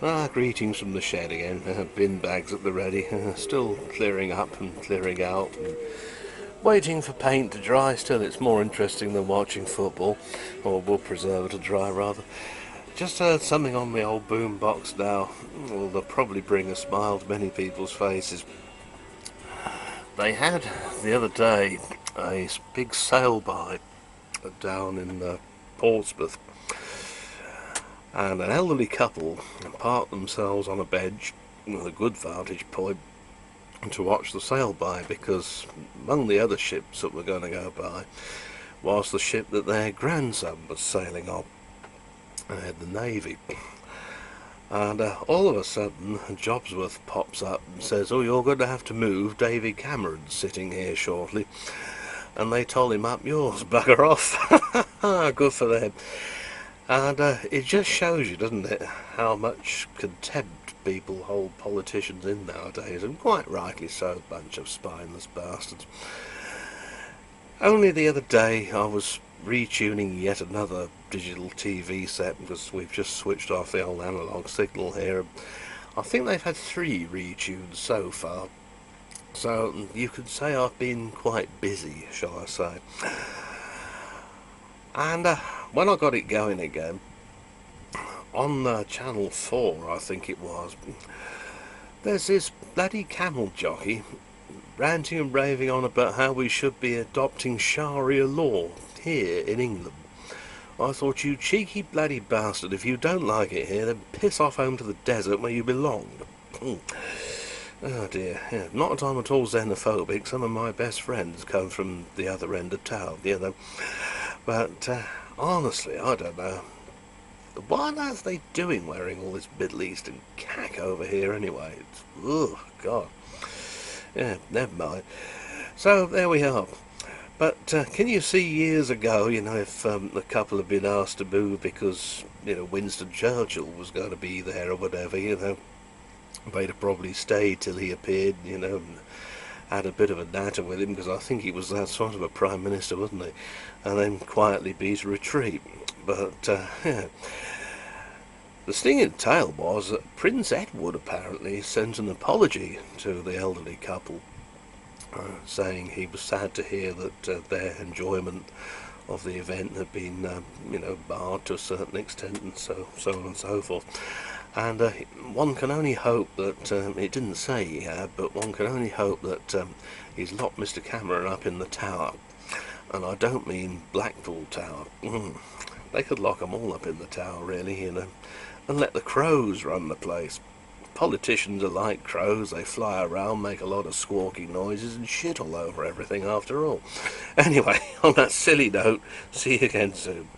Greetings from the shed again. Bin bags at the ready. Still clearing up and clearing out and waiting for paint to dry. Still, it's more interesting than watching football, or will preserve it to dry rather. Just heard something on the old boom box now. Well, they'll probably bring a smile to many people's faces. They had the other day a big sail-by down in Portsmouth, and an elderly couple parked themselves on a bench with a good vantage point to watch the sail-by, because among the other ships that were going to go by was the ship that their grandson was sailing on, the Navy. And all of a sudden, Jobsworth pops up and says, "Oh, you're going to have to move. David Cameron's sitting here shortly." And they told him, "Up yours, bugger off." Good for them. And it just shows you, doesn't it, how much contempt people hold politicians in nowadays, and quite rightly so, bunch of spineless bastards. Only the other day I was retuning yet another digital TV set, because we've just switched off the old analogue signal here. I think they've had 3 retunes so far, so you could say I've been quite busy, shall I say. And when I got it going again, on Channel 4 I think it was, there's this bloody Camel Jockey ranting and raving on about how we should be adopting Sharia law here in England. I thought, you cheeky bloody bastard, if you don't like it here, then piss off home to the desert where you belong. Oh dear, yeah, not that I'm at all xenophobic. Some of my best friends come from the other end of town, you know. But honestly, I don't know. What are they doing wearing all this Middle Eastern cack over here anyway? Oh, God. Yeah, never mind. So, there we are. But can you see, years ago, you know, if the couple had been asked to move because, you know, Winston Churchill was going to be there or whatever, you know, they'd have probably stayed till he appeared, you know, and had a bit of a natter with him, because I think he was that sort of a Prime Minister, wasn't he? And then quietly beat a retreat. But, yeah. The stinging tale was that Prince Edward apparently sent an apology to the elderly couple, saying he was sad to hear that their enjoyment of the event had been, you know, barred to a certain extent, and so on and so forth. And one can only hope that, it didn't say he had, but one can only hope that he's locked Mr. Cameron up in the Tower. And I don't mean Blackpool Tower. They could lock them all up in the Tower, really, you know, and let the crows run the place. Politicians are like crows. They fly around, make a lot of squawky noises, and shit all over everything after all. Anyway, on that silly note, see you again soon.